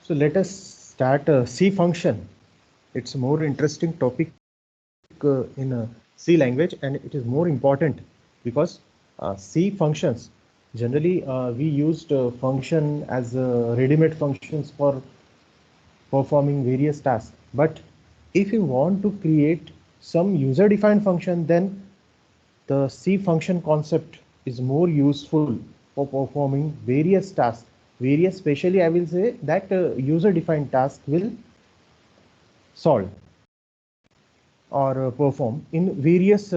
So let us start C function. It's a more interesting topic in C language, and it is more important because C functions, generally we used function as ready-made functions for performing various tasks. But if you want to create some user-defined function, then the C function concept is more useful for performing various tasks. Various, especially I will say that user-defined task will solve और perform in various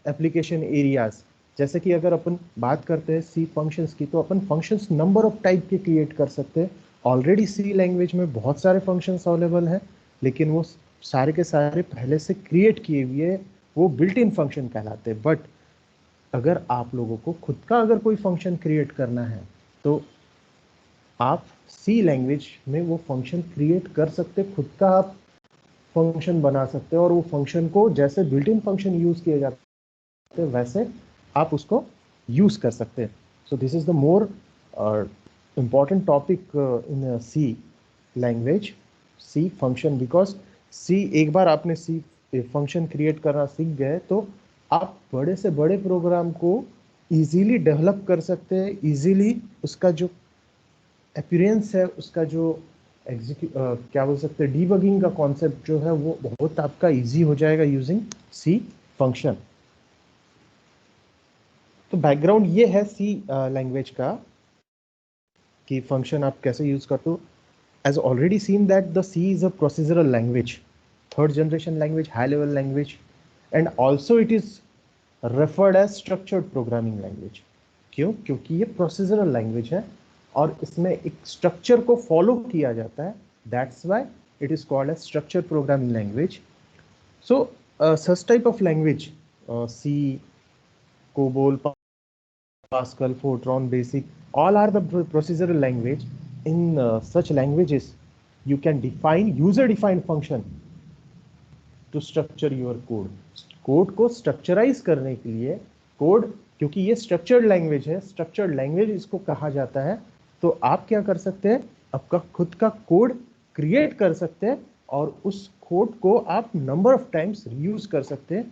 application areas. जैसे कि अगर अपन बात करते हैं सी functions की, तो अपन functions number of type के क्रिएट कर सकते हैं. ऑलरेडी सी लैंग्वेज में बहुत सारे फंक्शंस अवेलेबल हैं, लेकिन वो सारे के सारे पहले से क्रिएट किए हुए, वो बिल्ट इन फंक्शन कहलाते हैं. बट अगर आप लोगों को खुद का अगर कोई फंक्शन क्रिएट करना है, तो आप सी लैंग्वेज में वो फंक्शन क्रिएट कर सकते, खुद का आप फंक्शन बना सकते हैं, और वो फंक्शन को जैसे बिल्ट इन फंक्शन यूज किए जाते हैं वैसे आप उसको यूज कर सकते हैं. So this is the more important topic in C language, C function. Because C, एक बार आपने सी फंक्शन क्रिएट करना सीख गए तो आप बड़े से बड़े प्रोग्राम को इजीली डेवलप कर सकते हैं. इजीली उसका जो अपीयरेंस है, उसका जो क्या बोल सकते हैं, डीबगिंग का कॉन्सेप्ट जो है वो बहुत आपका इजी हो जाएगा यूजिंग सी फंक्शन. तो बैकग्राउंड ये है सी लैंग्वेज का कि फंक्शन आप कैसे यूज करते हो. As already seen that the C is a procedural language, third generation language, high level language, and also it is referred as structured programming language. क्यों? क्योंकि ये प्रोसीजरल लैंग्वेज है और इसमें एक स्ट्रक्चर को फॉलो किया जाता है. That's why it is called as structured programming language. So such type of language, C, COBOL, Pascal, Fortran, Basic, all are the procedural language. In such languages you can define user defined function to structure your code. Code को structurize करने के लिए, code, क्योंकि ये structured language है, structured language इसको कहा जाता है, तो आप क्या कर सकते हैं, आपका खुद का कोड क्रिएट कर सकते हैं और उस कोड को आप नंबर ऑफ टाइम्स रीयूज कर सकते हैं.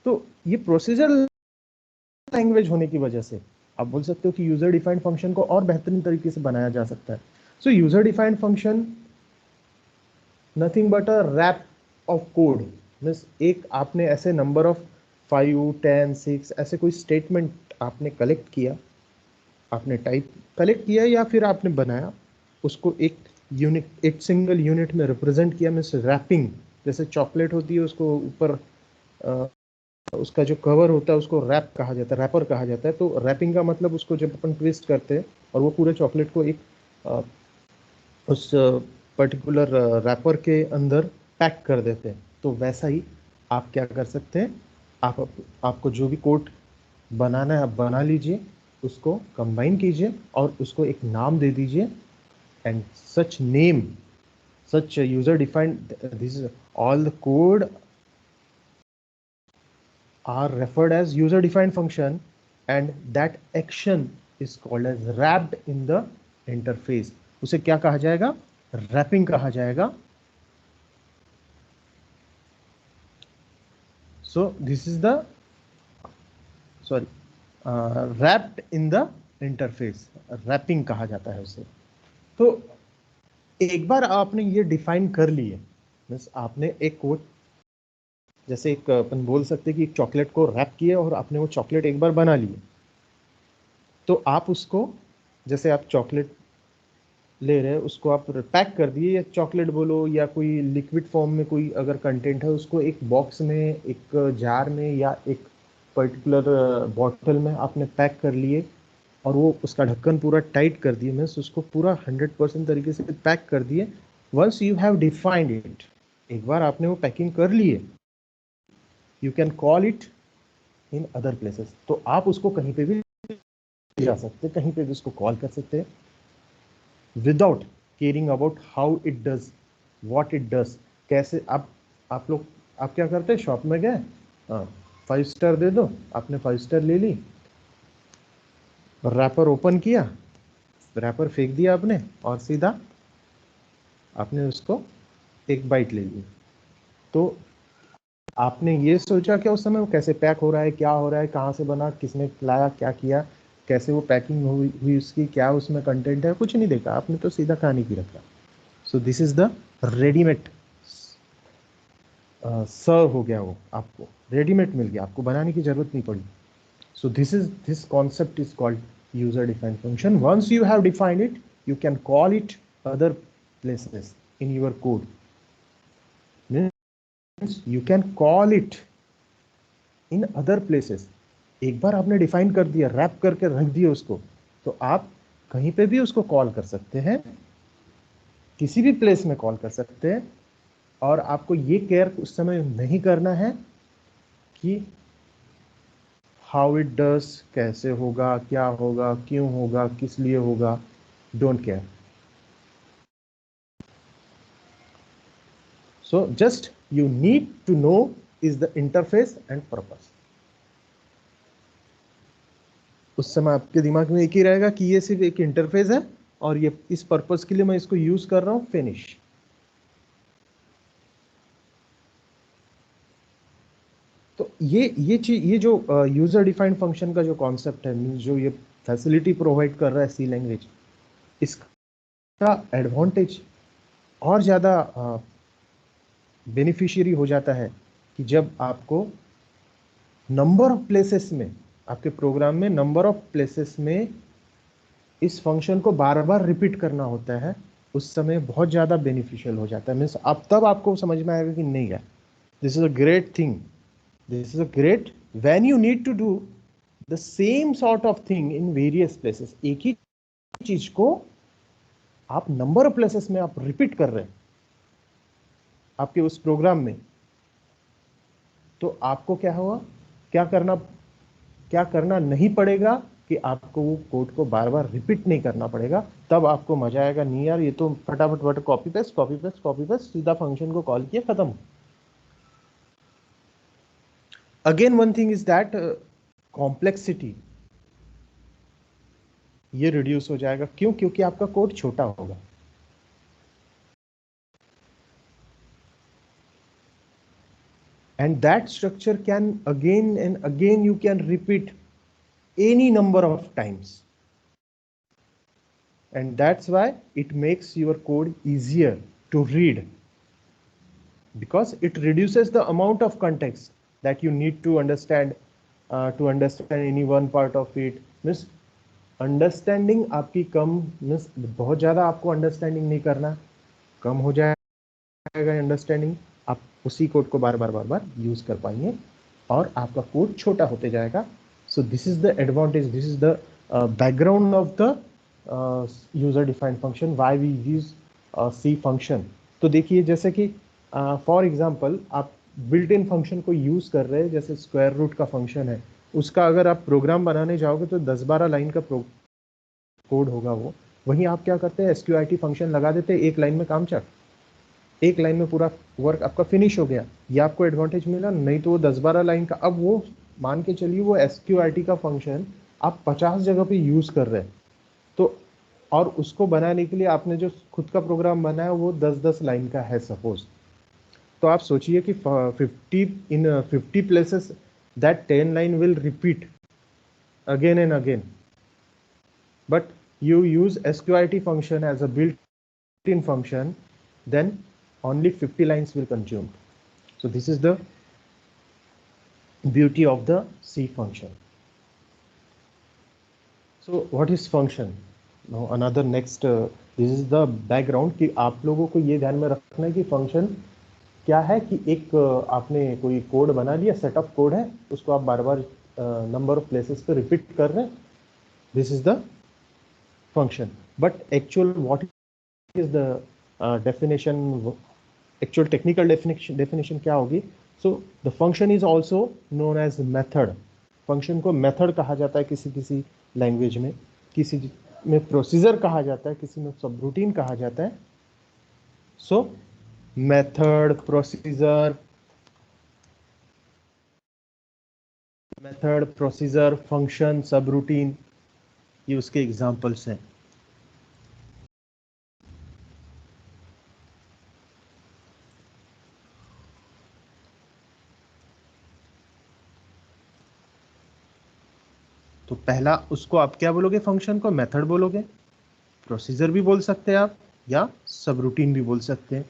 तो ये प्रोसीजरल लैंग्वेज होने की वजह से आप बोल सकते हो कि यूजर डिफाइंड फंक्शन को और बेहतरीन तरीके से बनाया जा सकता है. So user defined function nothing but a wrap of code. Means एक आपने ऐसे नंबर ऑफ 5, 10, 6 ऐसे कोई स्टेटमेंट आपने कलेक्ट किया, आपने टाइप कलेक्ट किया या फिर आपने बनाया, उसको एक यूनिट, एक सिंगल यूनिट में रिप्रेजेंट किया. मीन्स रैपिंग, जैसे चॉकलेट होती है उसको ऊपर उसका जो कवर होता है उसको रैप कहा जाता है, रैपर कहा जाता है. तो रैपिंग का मतलब उसको जब अपन ट्विस्ट करते हैं और वो पूरे चॉकलेट को एक उस पर्टिकुलर रैपर के अंदर पैक कर देते हैं, तो वैसा ही आप क्या कर सकते हैं, आपको जो भी कोड बनाना है आप बना लीजिए, उसको कंबाइन कीजिए और उसको एक नाम दे दीजिए. And such name, such user defined, this is all the code are referred as user defined function, and that action is called as wrapped in the interface. उसे क्या कहा जाएगा, रैपिंग कहा जाएगा. So this is the, sorry, wrapped in the interface, wrapping कहा जाता है उसे. तो एक बार आपने ये डिफाइन कर लिए, मीन्स आपने एक कोड, जैसे एक अपन बोल सकते हैं कि एक चॉकलेट को रैप किया और आपने वो चॉकलेट एक बार बना लिए, तो आप उसको, जैसे आप चॉकलेट ले रहे हैं उसको आप पैक कर दिए, या चॉकलेट बोलो या कोई लिक्विड फॉर्म में कोई अगर कंटेंट है, उसको एक बॉक्स में, एक जार में या एक पर्टिकुलर बॉटल में आपने पैक कर लिए और वो उसका ढक्कन पूरा टाइट कर दिए, मीन्स उसको पूरा 100% तरीके से पैक कर दिए. Once you have defined it, एक बार आपने वो पैकिंग कर लिए, you can call it in other places. तो आप उसको कहीं पे भी जा सकते, कहीं पे भी उसको कॉल कर सकते हैं without caring about how it does, what it does. कैसे आप लोग, आप क्या करते हैं, शॉप में गए, 5 स्टार दे दो, आपने 5 स्टार ले ली, रैपर ओपन किया, रैपर फेंक दिया आपने और सीधा आपने उसको एक बाइट ले ली, तो आपने ये सोचा कि उस समय वो कैसे पैक हो रहा है, क्या हो रहा है, कहाँ से बना, किसने लाया, क्या किया, कैसे वो पैकिंग हुई उसकी, क्या उसमें कंटेंट है, कुछ नहीं देखा आपने, तो सीधा कहानी की रखा। So this is the readymade serve हो गया, वो आपको रेडीमेड मिल गया, आपको बनाने की जरूरत नहीं पड़ी। So this concept is called user defined function. Once you have defined it, you can call it other places in your code. Means you can call it in other places. एक बार आपने डिफाइन कर दिया, rap करके रख दिया उसको, तो आप कहीं पे भी उसको कॉल कर सकते हैं, किसी भी प्लेस में कॉल कर सकते हैं, और आपको ये केयर उस समय नहीं करना है कि हाउ इट डज, कैसे होगा, क्या होगा, क्यों होगा, किस लिए होगा, don't care. So just you need to know is the interface and purpose. उस समय आपके दिमाग में एक ही रहेगा कि ये सिर्फ एक इंटरफेस है और ये इस पर्पस के लिए मैं इसको यूज कर रहा हूं, फिनिश. तो ये चीज, ये जो यूजर डिफाइंड फंक्शन का जो कॉन्सेप्ट है, जो ये फैसिलिटी प्रोवाइड कर रहा है सी लैंग्वेज, इसका एडवांटेज और ज्यादा बेनिफिशियरी हो जाता है कि जब आपको नंबर ऑफ प्लेसेस में, आपके प्रोग्राम में नंबर ऑफ प्लेसेस में इस फंक्शन को बार बार रिपीट करना होता है, उस समय बहुत ज़्यादा बेनिफिशियल हो जाता है. मीन्स अब तब आपको समझ में आएगा कि नहीं यार, this is a great thing, this is a great when you need to do the same sort of thing in various places. एक ही चीज को आप नंबर ऑफ प्लेसेस में आप रिपीट कर रहे हैं आपके उस प्रोग्राम में, तो आपको क्या हुआ, क्या करना नहीं पड़ेगा कि आपको वो कोड को बार बार रिपीट नहीं करना पड़ेगा. तब आपको मजा आएगा, नहीं यार ये तो फटाफट but copy paste copy paste copy paste, सीधा फंक्शन को कॉल किया, खत्म. Again one thing is that complexity, ये रिड्यूस हो जाएगा. क्यों? क्योंकि आपका कोड छोटा होगा. And that structure can again and again you can repeat any number of times, and that's why it makes your code easier to read, because it reduces the amount of context that you need to understand any one part of it. Means understanding आपकी कम, means बहुत ज़्यादा आपको understanding नहीं करना, कम हो जाएगा understanding, आप उसी कोड को बार बार यूज कर पाएंगे और आपका कोड छोटा होते जाएगा. So this is the advantage, this is the background of the user defined function, why we use C function. तो देखिए जैसे कि फॉर एग्जांपल आप बिल्ट इन फंक्शन को यूज कर रहे हैं, जैसे स्क्वायर रूट का फंक्शन है, उसका अगर आप प्रोग्राम बनाने जाओगे तो 10-12 लाइन का कोड होगा वो. वहीं आप क्या करते हैं, एसक्यूआईटी फंक्शन लगा देते हैं, एक लाइन में काम चल, एक लाइन में पूरा वर्क आपका फिनिश हो गया. ये आपको एडवांटेज मिला. नहीं तो वो 10-12 लाइन का, अब वो मान के चलिए वो एसक्यूआईटी का फंक्शन आप 50 जगह पे यूज कर रहे हैं, तो और उसको बनाने के लिए आपने जो खुद का प्रोग्राम बनाया वो 10-10 लाइन का है सपोज. तो आप सोचिए कि 50 places that 10 line will repeat again and again, but you use sqrt function as a built-in function, then only 50 lines will consume. So this is the beauty of the C function. So what is function? Now another next this is the background कि आप लोगों को ये ध्यान में रखना है कि फंक्शन क्या है, कि एक आपने कोई कोड बना लिया, सेट ऑफ कोड है, उसको आप बार बार नंबर ऑफ प्लेसेस पे रिपीट कर रहे हैं, this is the function. But actual what is the definition, actual technical definition क्या होगी? So the function is also known as method. Function को मेथड कहा जाता है किसी किसी लैंग्वेज में, किसी में प्रोसीजर कहा जाता है, किसी में सब रूटीन कहा जाता है. सो मेथड, प्रोसीजर, फंक्शन, सब रूटीन, ये उसके एग्जाम्पल्स हैं. तो पहला उसको आप क्या बोलोगे, फंक्शन को मेथड बोलोगे, प्रोसीजर भी बोल सकते हैं आप, या सब रूटीन भी बोल सकते हैं।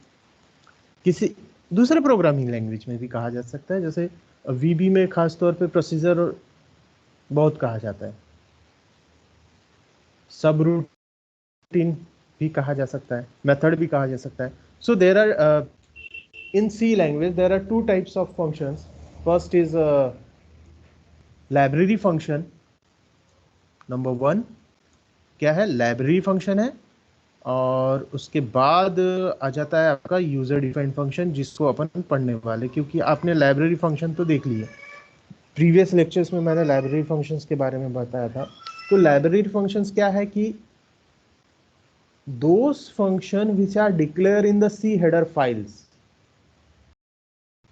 किसी दूसरे प्रोग्रामिंग लैंग्वेज में भी कहा जा सकता है, जैसे वीबी में खास तौर पे प्रोसीजर बहुत कहा जाता है, सब रूटीन भी कहा जा सकता है, मेथड भी कहा जा सकता है। So there are in C language there are two types of functions. First is library function. Number 1 क्या है, लाइब्रेरी फंक्शन है, और उसके बाद आ जाता है आपका यूजर डिफाइंड फंक्शन, जिसको अपन पढ़ने वाले, क्योंकि आपने लाइब्रेरी फंक्शन तो देख लिया प्रीवियस लेक्चर्स में, मैंने लाइब्रेरी फंक्शंस के बारे में बताया था। तो लाइब्रेरी फंक्शंस क्या है कि those function which are declared in the C header files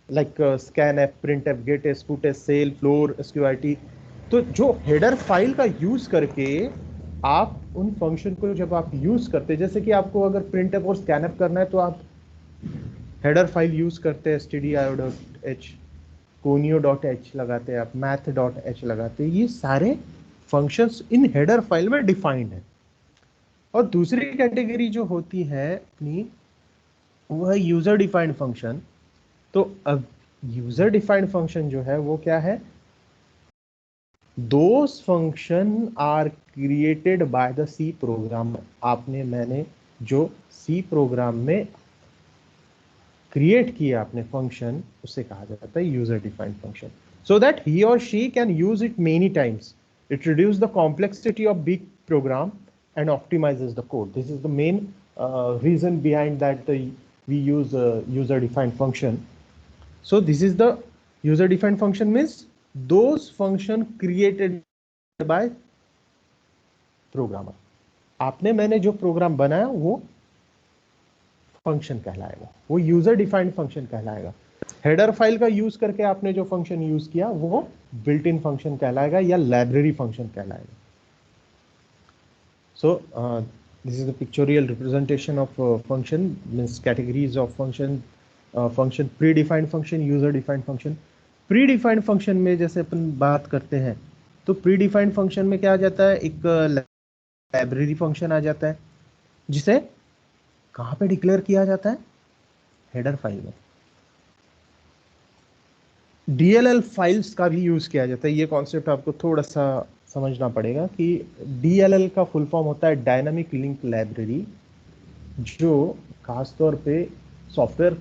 like scanf, printf, getf, putf, sel, floor, sqrt। तो जो हेडर फाइल का यूज करके आप उन फंक्शन को जब आप यूज करते हैं, जैसे कि आपको अगर printf और scanf करना है तो आप हेडर फाइल यूज करते हैं, stdio.h, conio.h लगाते हैं, आप math.h लगाते हैं, ये सारे फंक्शंस इन हेडर फाइल में डिफाइंड है। और दूसरी कैटेगरी जो होती है अपनी, वो है यूजर डिफाइंड फंक्शन। तो अब यूजर डिफाइंड फंक्शन जो है वो क्या है, those function are created by the C program. आपने मैंने जो सी प्रोग्राम में क्रिएट किया आपने फंक्शन, उसे कहा जाता है user defined function, so that he or she can use it many times. It reduce the complexity of big program and optimizes the code. This is the main reason behind that we use user defined function. So this is the user defined function, means those function created by programmer. आपने मैंने जो programme बनाया वो function कहलाएगा, वो user defined function कहलाएगा। Header file का use करके आपने जो फंक्शन यूज किया वो बिल्ट इन फंक्शन कहलाएगा या लाइब्रेरी फंक्शन कहलाएगा। So this is the pictorial representation of function, means categories of function, function predefined function, user defined function। predefined function में जैसे अपन बात करते हैं तो predefined function में क्या आ जाता है, एक लाइब्रेरी फंक्शन आ जाता है, जिसे कहाँ पे डिक्लेयर किया जाता है, हेडर फाइल में। DLL फाइल्स का भी यूज किया जाता है। ये कॉन्सेप्ट आपको थोड़ा सा समझना पड़ेगा कि DLL का फुल फॉर्म होता है डायनामिक लिंक लाइब्रेरी, जो खासतौर पे सॉफ्टवेयर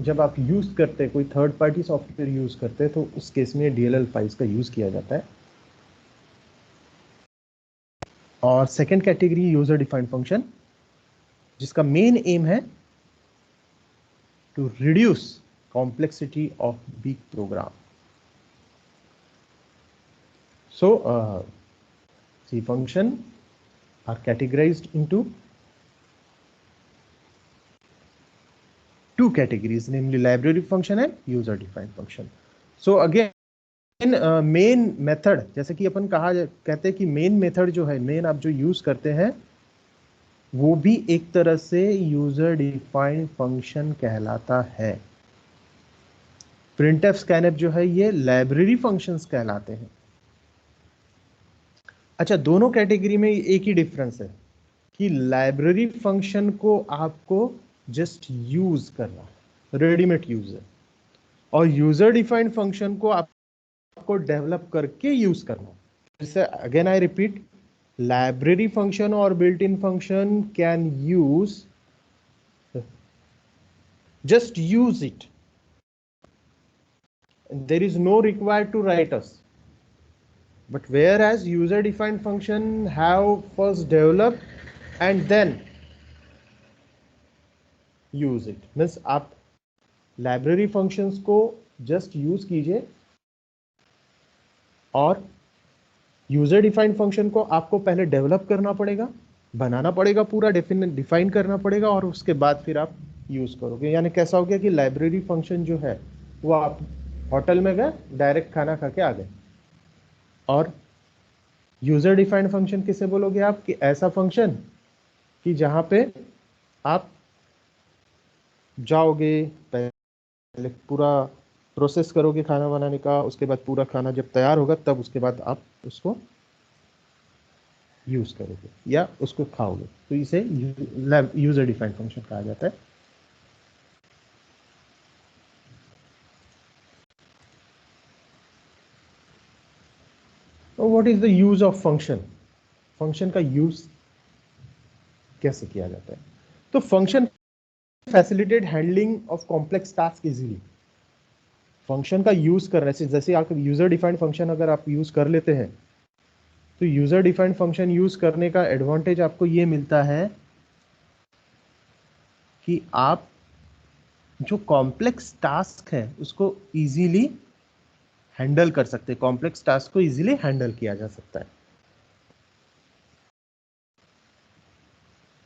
जब आप यूज करते हैं, कोई थर्ड पार्टी सॉफ्टवेयर यूज करते हैं, तो उस केस में DLL फाइल्स का यूज किया जाता है। और second category user defined function, जिसका मेन एम है to reduce complexity of big program. So C function are categorized into two categories, namely library function and user defined function. So again main method, जैसे कि अपन कहते हैं कि main method जो है, main आप जो यूज करते हैं, वो भी एक तरह से यूजर डिफाइंड फंक्शन कहलाता है। printf, scanf जो है ये लाइब्रेरी फंक्शंस कहलाते हैं। अच्छा, दोनों कैटेगरी में एक ही डिफरेंस है कि लाइब्रेरी फंक्शन को आपको जस्ट यूज करना, रेडीमेड यूज है, और यूजर डिफाइंड फंक्शन को आपको डेवलप करके यूज करना। जैसे again I repeat, library function or built in function can use, just use it, there is no required to write us, but whereas user defined function have first developed and then use it, means आप library functions को just use कीजिए, और user defined function को आपको पहले develop करना पड़ेगा, बनाना पड़ेगा, पूरा डिफाइन करना पड़ेगा, और उसके बाद फिर आप यूज करोगे। यानी कैसा हो गया कि लाइब्रेरी फंक्शन जो है वो आप होटल में गए, डायरेक्ट खाना खा के आ गए, और यूजर डिफाइंड फंक्शन किसे बोलोगे आप, कि ऐसा फंक्शन कि जहां पे आप जाओगे, पहले पूरा प्रोसेस करोगे खाना बनाने का, उसके बाद पूरा खाना जब तैयार होगा तब उसके बाद आप उसको यूज करोगे या उसको खाओगे, तो इसे यूजर डिफाइंड फंक्शन कहा जाता है। What is the use of function? Function का यूज कैसे किया जाता है? तो function facilitate handling of complex task easily. Function का यूज करने से, जैसे आप यूजर डिफाइंड फंक्शन अगर आप यूज कर लेते हैं, तो यूजर डिफाइंड फंक्शन यूज करने का एडवांटेज आपको ये मिलता है कि आप जो कॉम्प्लेक्स टास्क है उसको इजीली हैंडल कर सकते हैं, कॉम्प्लेक्स टास्क को इजीली हैंडल किया जा सकता है।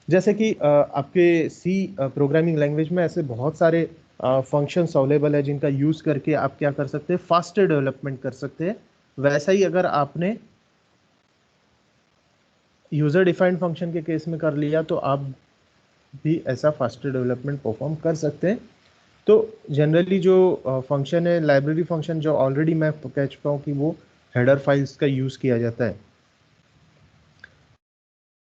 जैसे कि आपके सी प्रोग्रामिंग लैंग्वेज में ऐसे बहुत सारे फंक्शंस अवेलेबल है जिनका यूज करके आप क्या कर सकते हैं, फास्टर डेवलपमेंट कर सकते हैं। वैसा ही अगर आपने यूजर डिफाइंड फंक्शन के केस में कर लिया तो आप भी ऐसा फास्टर डेवलपमेंट परफॉर्म कर सकते हैं। तो जनरली जो फंक्शन है, लाइब्रेरी फंक्शन, जो ऑलरेडी मैं कह चुका हूँ कि वो हेडर फाइल्स का यूज किया जाता है।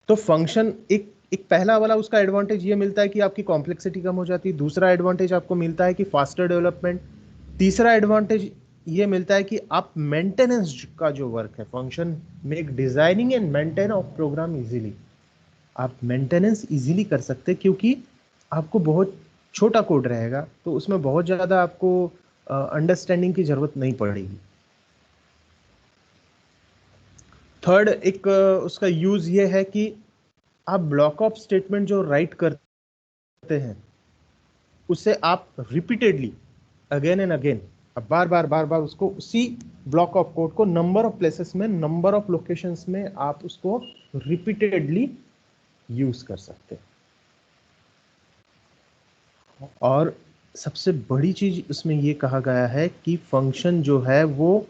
तो फंक्शन एक पहला वाला उसका एडवांटेज ये मिलता है कि आपकी कॉम्प्लेक्सिटी कम हो जाती है। दूसरा एडवांटेज आपको मिलता है कि फास्टर डेवलपमेंट। तीसरा एडवांटेज ये मिलता है कि आप मेंटेनेंस का जो वर्क है, function make designing and maintain of program easily. आप मेंटेनेंस इजीली कर सकते हैं क्योंकि आपको बहुत छोटा कोड रहेगा, तो उसमें बहुत ज़्यादा आपको अंडरस्टैंडिंग की ज़रूरत नहीं पड़ेगी। थर्ड एक उसका यूज़ ये है कि आप ब्लॉक ऑफ स्टेटमेंट जो राइट करते हैं उससे आप रिपीटेडली अगेन एंड अगेन, अब बार बार उसको उसी ब्लॉक ऑफ कोड को नंबर ऑफ प्लेसेस में, नंबर ऑफ लोकेशंस में आप उसको रिपीटेडली यूज कर सकते हैं। और सबसे बड़ी चीज इसमें ये कहा गया है कि फंक्शन जो है वो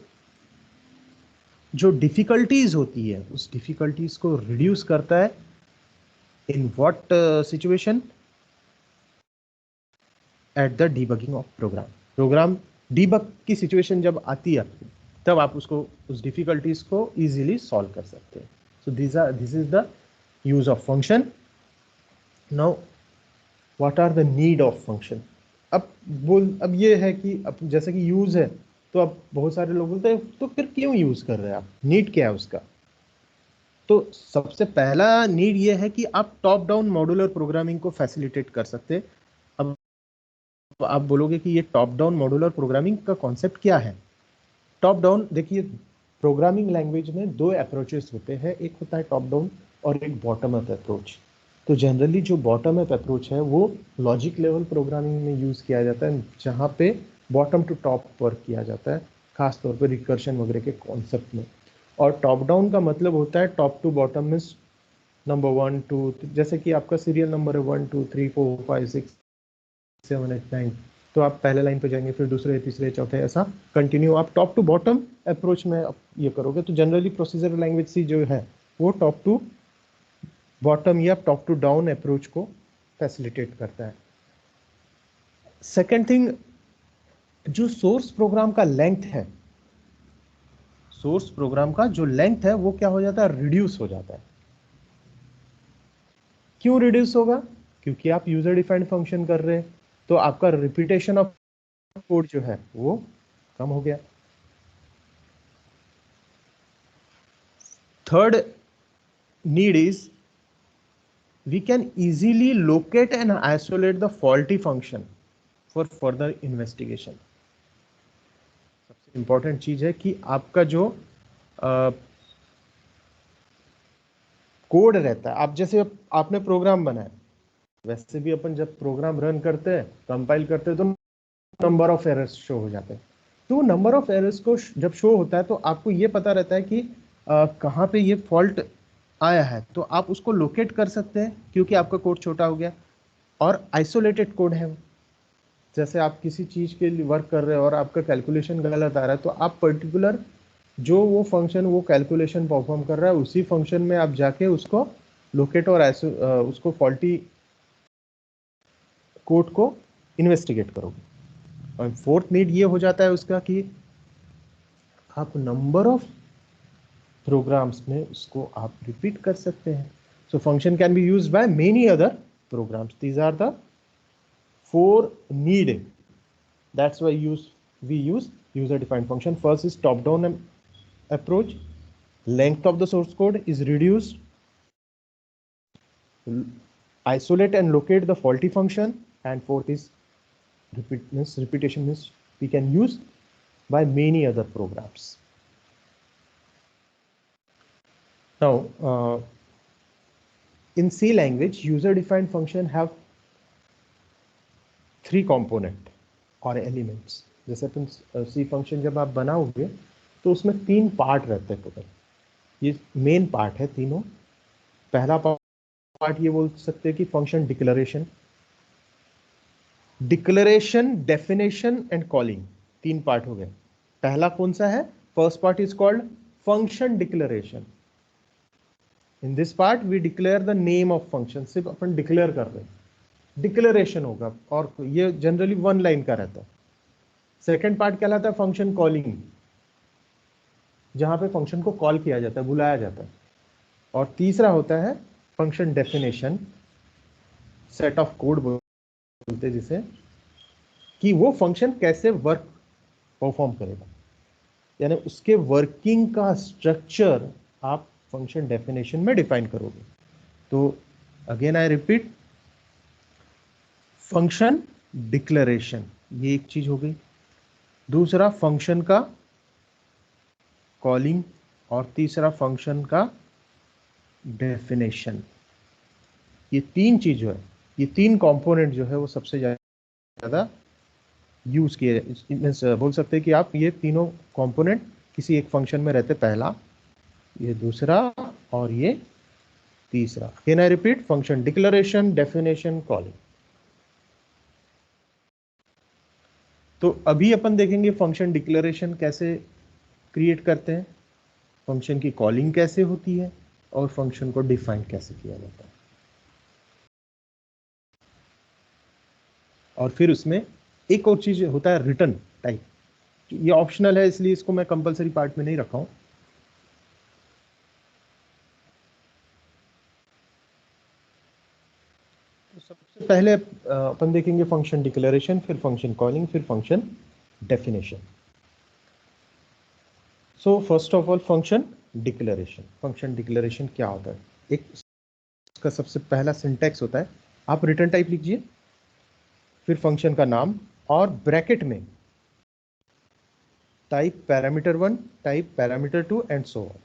जो डिफिकल्टीज होती है उस डिफिकल्टीज को रिड्यूस करता है। In what situation? At the debugging of program. Program debug की सिचुएशन जब आती है तब आप उसको, उस डिफिकल्टीज को इजीली सॉल्व कर सकते हैं। So this is the use of function. Now what are the need of function? अब ये है कि अब जैसे कि यूज है, तो अब बहुत सारे लोग बोलते हैं तो फिर क्यों यूज कर रहे हैं आप, नीड क्या है उसका? तो सबसे पहला नीड ये है कि आप टॉप डाउन मॉड्यूलर प्रोग्रामिंग को फैसिलिटेट कर सकते हैं। अब आप बोलोगे कि ये टॉप डाउन मॉड्यूलर प्रोग्रामिंग का कॉन्सेप्ट क्या है? टॉप डाउन, देखिए प्रोग्रामिंग लैंग्वेज में दो अप्रोचेस होते हैं, एक होता है टॉप डाउन और एक बॉटम अप अप्रोच। तो जनरली जो बॉटम अप अप्रोच है वो लॉजिक लेवल प्रोग्रामिंग में यूज़ किया जाता है, जहाँ पे बॉटम टू टॉप वर्क किया जाता है, खास तौर पर रिकर्शन वगैरह के कॉन्सेप्ट में। और टॉप डाउन का मतलब होता है टॉप टू बॉटम में, नंबर 1 2, जैसे कि आपका सीरियल नंबर है 1 2 3 4 5 6 7 8 9, तो आप पहले लाइन पे जाएंगे, फिर दूसरे, तीसरे, चौथे, ऐसा कंटिन्यू आप टॉप टू बॉटम अप्रोच में आप ये करोगे। तो जनरली प्रोसीजर लैंग्वेज सी जो है वो टॉप टू बॉटम या टॉप टू डाउन अप्रोच को फैसिलिटेट करता है। सेकेंड थिंग, जो सोर्स प्रोग्राम का लेंथ है, सोर्स प्रोग्राम का जो लेंथ है वो क्या हो जाता है, रिड्यूस हो जाता है। क्यों रिड्यूस होगा? क्योंकि आप यूजर डिफाइंड फंक्शन कर रहे हैं, तो आपका रिपीटेशन ऑफ कोड जो है वो कम हो गया। Third need is we can easily locate and isolate the faulty function for further investigation। सबसे इंपॉर्टेंट चीज है कि आपका जो कोड रहता है, आप जैसे आपने प्रोग्राम बनाया, वैसे भी अपन जब प्रोग्राम रन करते हैं, कंपाइल करते हैं, तो नंबर ऑफ एरर्स शो हो जाते हैं। तो नंबर ऑफ एरर्स को जब शो होता है तो आपको ये पता रहता है कि कहाँ पे ये फॉल्ट आया है, तो आप उसको लोकेट कर सकते हैं क्योंकि आपका कोड छोटा हो गया और आइसोलेटेड कोड है। जैसे आप किसी चीज़ के लिए वर्क कर रहे हो और आपका कैलकुलेशन गलत आ रहा है, तो आप पर्टिकुलर जो वो फंक्शन वो कैलकुलेशन परफॉर्म कर रहा है उसी फंक्शन में आप जाके उसको लोकेट और उसको फॉल्टी कोड को इन्वेस्टिगेट करोगे। और फोर्थ नीड ये हो जाता है उसका कि आप नंबर ऑफ प्रोग्राम्स में उसको आप रिपीट कर सकते हैं. So function can be used by many other programs. These are the 4 needed. That's why we use user defined function. First is top down approach. Length of the source code is reduced. Isolate and locate the faulty function. And fourth is repetition means we can use by many other programs. Now, in C language, user defined function have 3 component और elements. जैसे अपन सी function जब आप बनाओगे तो उसमें 3 part रहते हैं total. ये मेन पार्ट है तीनों. पहला पार्ट ये बोल सकते हैं कि function declaration, definition and calling. 3 part हो गए. पहला कौन सा है? First part is called function declaration. In this part we declare the name of function. सिर्फ अपन डिक्लेयर कर रहे हैं, डिक्लेरेशन होगा और ये जनरली 1 लाइन का रहता है. सेकेंड पार्ट कहलाता है फंक्शन कॉलिंग, जहां पे फंक्शन को कॉल किया जाता है, बुलाया जाता है. और तीसरा होता है function definition, set of code बोलते हैं जिसे, कि वो फंक्शन कैसे वर्क परफॉर्म करेगा, यानी उसके वर्किंग का स्ट्रक्चर आप फंक्शन डेफिनेशन में डिफाइन करोगे. तो again I repeat, function declaration ये एक चीज हो गई. दूसरा फंक्शन का कॉलिंग और तीसरा फंक्शन का डेफिनेशन. ये 3 चीज जो है, ये 3 कंपोनेंट जो है वो सबसे ज्यादा यूज किए. बोल सकते हैं कि आप ये तीनों कंपोनेंट किसी एक फंक्शन में रहते. पहला, ये दूसरा और ये तीसरा. Can I repeat? Function declaration, definition, calling. तो अभी अपन देखेंगे फंक्शन डिक्लेरेशन कैसे क्रिएट करते हैं, फंक्शन की कॉलिंग कैसे होती है और फंक्शन को डिफाइन कैसे किया जाता है. और फिर उसमें एक और चीज होता है रिटर्न टाइप. ये ऑप्शनल है इसलिए इसको मैं कंपलसरी पार्ट में नहीं रखा हूं. तो सबसे पहले अपन देखेंगे फंक्शन डिक्लेरेशन, फिर फंक्शन कॉलिंग, फिर function definition. So first of all function declaration. Function declaration क्या होता है? एक इसका सबसे पहला सिंटैक्स होता है, आप रिटर्न टाइप लिखिए, फिर फंक्शन का नाम और ब्रैकेट में type parameter 1, type parameter 2 and so on,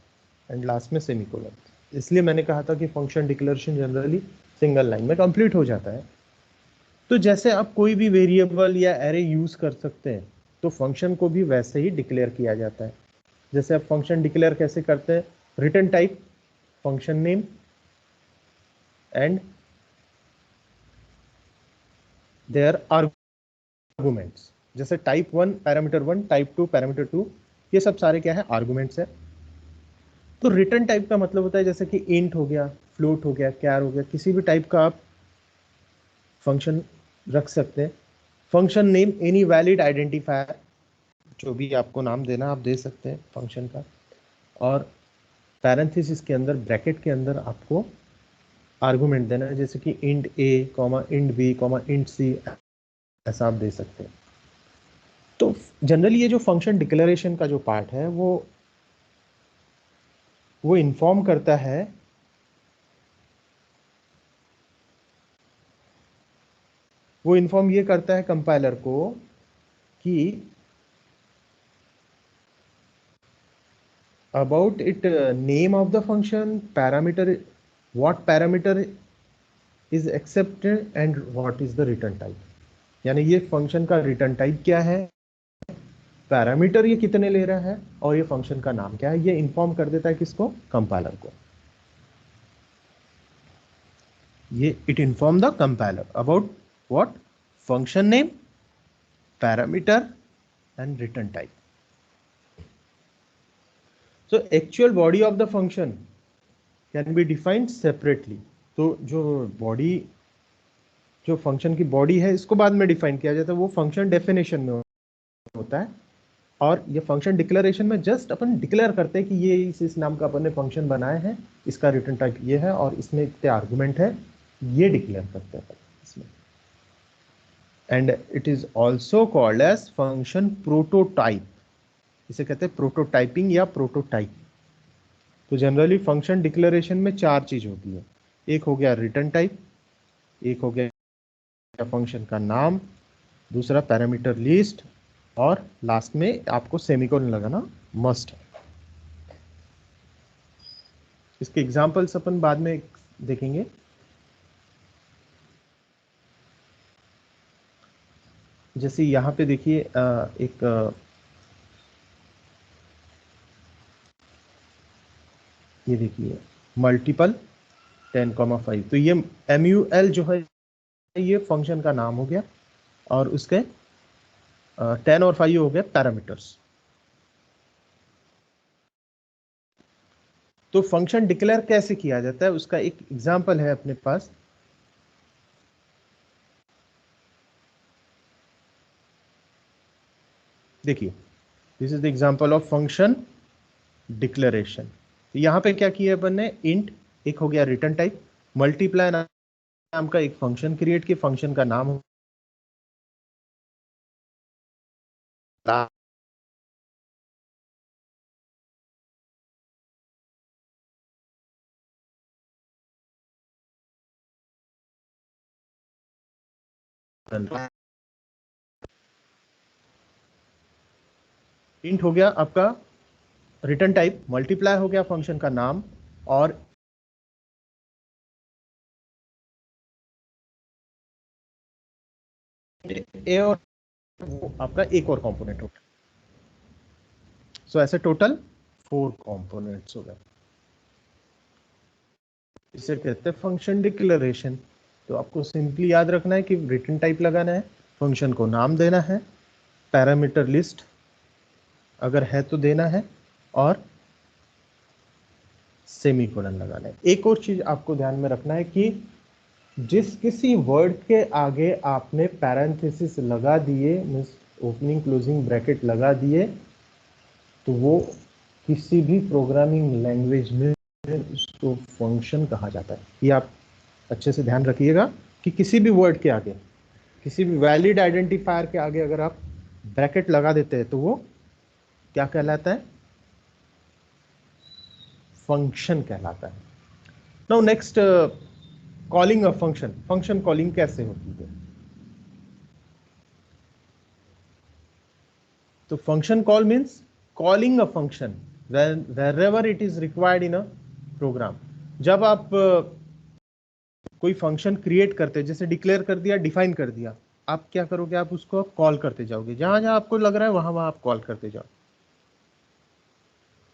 and last में सेमीकोलन. इसलिए मैंने कहा था कि function declaration generally single line में कंप्लीट हो जाता है. तो जैसे आप कोई भी वेरिएबल या एरे यूज कर सकते हैं, तो फंक्शन को भी वैसे ही डिक्लेयर किया जाता है. जैसे आप फंक्शन डिक्लेयर कैसे करते हैं? Return type, function name and their arguments. जैसे टाइप 1 पैरामीटर 1, टाइप 2 पैरामीटर 2, ये सब सारे क्या है? आर्गुमेंट्स है. तो रिटर्न टाइप का मतलब होता है जैसे कि इंट हो गया, फ्लोट हो गया, कैर हो गया, किसी भी टाइप का आप फंक्शन रख सकते हैं. Function name any valid identifier, जो भी आपको नाम देना आप दे सकते हैं फंक्शन का. और पैरेंथेसिस के अंदर, ब्रैकेट के अंदर आपको आर्गुमेंट देना है, जैसे कि int A comma int B comma int C, ऐसा आप दे सकते हैं. तो जनरली ये जो फंक्शन डिक्लेरेशन का जो पार्ट है वो इन्फॉर्म करता है ये करता है कंपाइलर को कि about it, name of the function, parameter, what parameter is accepted and what is the return type. यानी ये फंक्शन का रिटर्न टाइप क्या है, पैरामीटर ये कितने ले रहा है और ये फंक्शन का नाम क्या है. ये इन्फॉर्म कर देता है किसको? कंपाइलर को. ये it inform the compiler about what? Function name, parameter and return type. So actual body of the function can be defined separately. तो जो फंक्शन की बॉडी है इसको बाद में डिफाइन किया जाता है, वो फंक्शन डेफिनेशन में होता है. और ये फंक्शन डिक्लेरेशन में जस्ट अपन डिक्लेयर करते हैं कि ये इस नाम का अपन ने फंक्शन बनाए हैं, इसका रिटर्न टाइप ये है और इसमें इतने आर्गुमेंट है, ये डिक्लेयर करते हैं इसमें। And it is also called as function prototype, इसे कहते हैं प्रोटोटाइपिंग या प्रोटोटाइप। तो जनरली फंक्शन डिक्लेरेशन में 4 चीज होती है, एक हो गया रिटर्न टाइप, एक हो गया फंक्शन का नाम, दूसरा पैरामीटर लिस्ट, और लास्ट में आपको सेमीकोलन लगाना मस्ट है। इसके एग्जांपल्स अपन बाद में देखेंगे। जैसे यहाँ पे देखिए एक ये देखिए मल्टीपल 10,5, तो ये MUL जो है ये फंक्शन का नाम हो गया और उसके 10 और 5 हो गए पैरामीटर्स। तो फंक्शन डिक्लेयर कैसे किया जाता है उसका एक एग्जांपल है अपने पास। देखिए this is the example of function declaration. यहां पे क्या किया अपन ने, इंट एक हो गया रिटर्न टाइप, मल्टीप्लाई नाम का एक फंक्शन क्रिएट किया, फंक्शन का नाम हो इंट हो गया आपका रिटर्न टाइप, मल्टीप्लाई हो गया फंक्शन का नाम, और ए और वो आपका एक और कंपोनेंट होगा। सो ऐसे टोटल 4 कंपोनेंट्स हो गए, इसे कहते हैं फंक्शन डिक्लेरेशन। तो आपको सिंपली याद रखना है कि रिटर्न टाइप लगाना है, फंक्शन को नाम देना है, पैरामीटर लिस्ट अगर है तो देना है, और सेमीकोलन लगाना है। एक और चीज आपको ध्यान में रखना है कि जिस किसी वर्ड के आगे आपने पैरेंथेसिस लगा दिए, मींस ओपनिंग क्लोजिंग ब्रैकेट लगा दिए, तो वो किसी भी प्रोग्रामिंग लैंग्वेज में उसको फंक्शन कहा जाता है। ये आप अच्छे से ध्यान रखिएगा कि किसी भी वर्ड के आगे, किसी भी वैलिड आइडेंटिफायर के आगे अगर आप ब्रैकेट लगा देते हैं तो वो क्या कहलाता है, फंक्शन कहलाता है। Now next, calling a function. Function calling कैसे होती है? तो function call means calling a function wherever it is required in a program। जब आप कोई फंक्शन क्रिएट करते हैं, जैसे डिक्लेयर कर दिया, डिफाइन कर दिया, आप क्या करोगे, आप उसको कॉल करते जाओगे, जहां जहां आपको लग रहा है वहां वहां आप कॉल करते जाओ।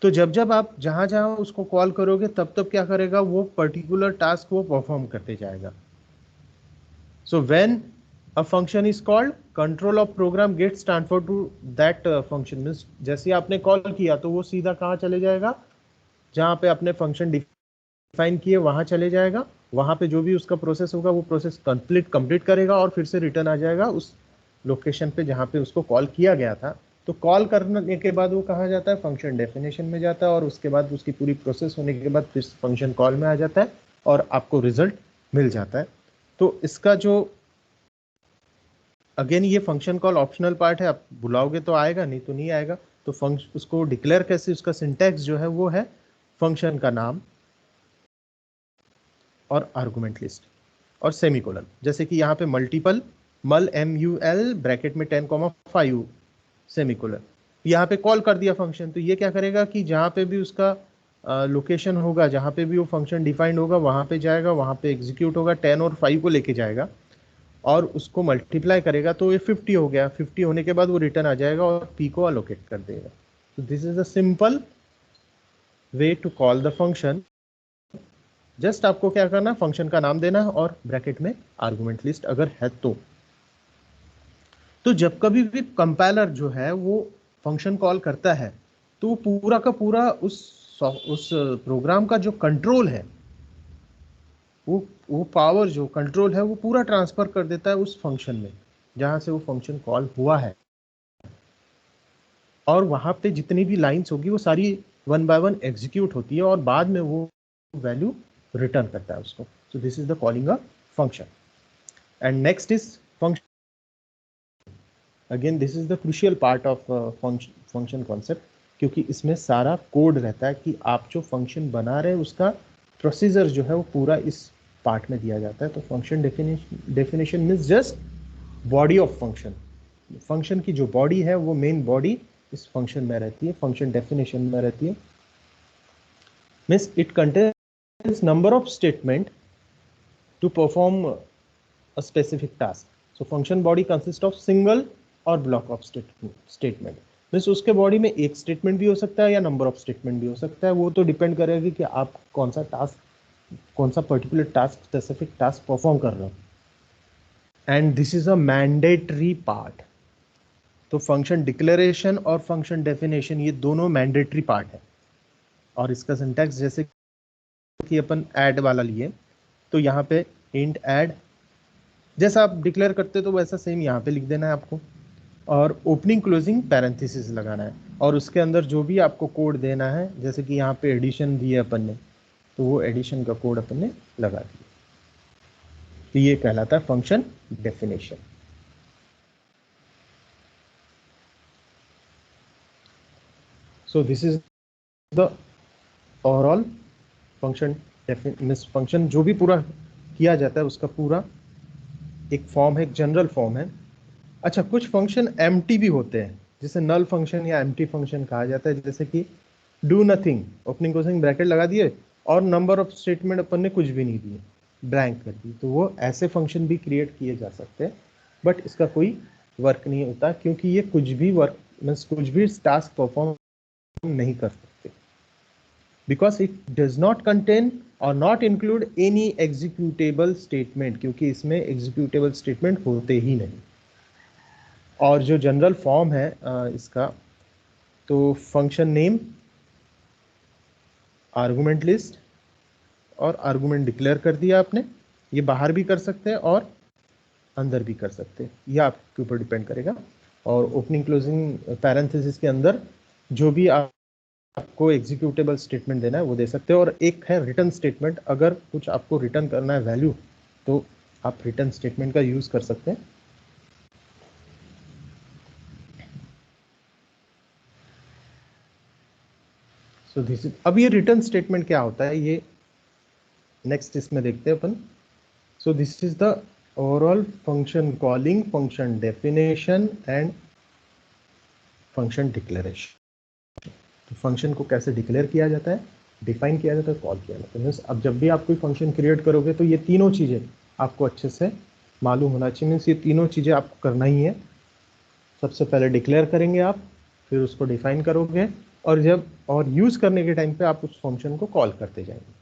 तो जब जब आप जहां जहां उसको कॉल करोगे तब तब क्या करेगा, वो पर्टिकुलर टास्क वो परफॉर्म करते जाएगा। So when a function is called, control of program gets transfer to that function. Means जैसे आपने कॉल किया तो वो सीधा कहाँ चले जाएगा, जहां पे आपने फंक्शन डिफाइन किए वहां चले जाएगा, वहां पे जो भी उसका प्रोसेस होगा वो प्रोसेस कंप्लीट करेगा और फिर से रिटर्न आ जाएगा उस लोकेशन पे जहां पे उसको कॉल किया गया था। तो कॉल करने के बाद वो कहा जाता है, फंक्शन डेफिनेशन में जाता है, और उसके बाद उसकी पूरी प्रोसेस होने के बाद फिर फंक्शन कॉल में आ जाता है और आपको रिजल्ट मिल जाता है। तो इसका जो अगेन ये फंक्शन कॉल ऑप्शनल पार्ट है, आप बुलाओगे तो आएगा, नहीं तो नहीं आएगा। तो फंक्शन उसको डिक्लेयर कैसे, उसका सिंटैक्स जो है वो है फंक्शन का नाम और आर्गुमेंट लिस्ट और सेमीकोलन। जैसे कि यहाँ पे मल्टीपल MUL ब्रैकेट में 10,5 सेमीकोलन, यहाँ पे कॉल कर दिया फंक्शन, तो ये क्या करेगा कि जहाँ पे भी उसका लोकेशन होगा, जहाँ पे भी वो फंक्शन डिफाइंड होगा वहाँ पे जाएगा, वहाँ पे एग्जीक्यूट होगा, 10 और 5 को लेके जाएगा और उसको मल्टीप्लाई करेगा, तो ये 50 हो गया। 50 होने के बाद वो रिटर्न आ जाएगा और P को अलोकेट कर देगा। तो this is a simple way to call the function. Just आपको क्या करना, फंक्शन का नाम देना और ब्रैकेट में आर्गुमेंट लिस्ट अगर है तो जब कभी भी कंपाइलर जो है वो फंक्शन कॉल करता है तो वो पूरा का पूरा उस प्रोग्राम का जो कंट्रोल है, वो पावर जो कंट्रोल है वो पूरा ट्रांसफर कर देता है उस फंक्शन में जहां से वो फंक्शन कॉल हुआ है। और वहाँ पे जितनी भी लाइंस होगी वो सारी वन बाय वन एग्जीक्यूट होती है और बाद में वो वैल्यू रिटर्न करता है उसको. सो this is the calling a function. And next is function. Again this is the crucial part of function concept, क्योंकि इसमें सारा कोड रहता है कि आप जो फंक्शन बना रहे हैं उसका प्रोसीजर जो है वो पूरा इस पार्ट में दिया जाता है. तो function definition means just body of function. Function की जो बॉडी है वो मेन बॉडी इस फंक्शन में रहती है, फंक्शन डेफिनेशन में रहती है. Means it contains number of statement to perform a specific task. So function body consist of single और ब्लॉक ऑफ स्टेटमेंट. मीन्स उसके बॉडी में एक स्टेटमेंट भी हो सकता है या नंबर ऑफ स्टेटमेंट भी हो सकता है. वो तो डिपेंड करेगा कि आप कौन सा particular task, specific task perform कर रहे हो. And this is a mandatory part. तो फंक्शन डिक्लेरेशन और फंक्शन डेफिनेशन ये दोनों मैंडेटरी पार्ट है. और इसका सिंटैक्स जैसे कि अपन ऐड वाला लिए तो यहाँ पे इंट ऐड जैसा आप डिक्लेयर करते तो वैसा सेम यहाँ पे लिख देना है आपको, और ओपनिंग क्लोजिंग पैरेंथेसिस लगाना है, और उसके अंदर जो भी आपको कोड देना है, जैसे कि यहाँ पे एडिशन दिए अपन ने तो वो एडिशन का कोड अपन ने लगा दिया. तो ये कहलाता है function definition. So this is the overall function. Function जो भी पूरा किया जाता है उसका पूरा एक फॉर्म है, एक जनरल फॉर्म है. अच्छा, कुछ फंक्शन एम्प्टी भी होते हैं जिसे नल फंक्शन या एम्प्टी फंक्शन कहा जाता है. जैसे कि do nothing, opening closing bracket लगा दिए और नंबर ऑफ स्टेटमेंट अपन ने कुछ भी नहीं दिए, ब्लैंक कर दी, तो वो ऐसे फंक्शन भी क्रिएट किए जा सकते हैं. बट इसका कोई वर्क नहीं होता क्योंकि ये कुछ भी वर्क मीन्स कुछ भी टास्क परफॉर्म नहीं कर सकते, because it does not contain or not include any executable statement, क्योंकि इसमें एग्जीक्यूटेबल स्टेटमेंट होते ही नहीं. और जो जनरल फॉर्म है इसका, तो फंक्शन नेम, आर्गुमेंट लिस्ट और आर्गुमेंट डिक्लेयर कर दिया आपने. ये बाहर भी कर सकते हैं और अंदर भी कर सकते हैं, ये आपके ऊपर डिपेंड करेगा. और ओपनिंग क्लोजिंग पैरेंथेसिस के अंदर जो भी आपको एग्जीक्यूटेबल स्टेटमेंट देना है वो दे सकते हो. और एक है रिटर्न स्टेटमेंट, अगर कुछ आपको रिटर्न करना है वैल्यू तो आप रिटर्न स्टेटमेंट का यूज कर सकते हैं. सो दिस इज, अब ये रिटर्न स्टेटमेंट क्या होता है ये नेक्स्ट इसमें देखते हैं अपन. So this is the overall function calling, function definition and function declaration. तो फंक्शन को कैसे डिक्लेयर किया जाता है, डिफाइन किया जाता है, कॉल किया जाता है. अब जब भी आप कोई फंक्शन क्रिएट करोगे तो ये तीनों चीज़ें आपको अच्छे से मालूम होना चाहिए. मीन्स ये तीनों चीज़ें आपको करना ही है. सबसे पहले डिक्लेयर करेंगे आप, फिर उसको डिफाइन करोगे, और जब और यूज़ करने के टाइम पे आप उस फंक्शन को कॉल करते जाएंगे.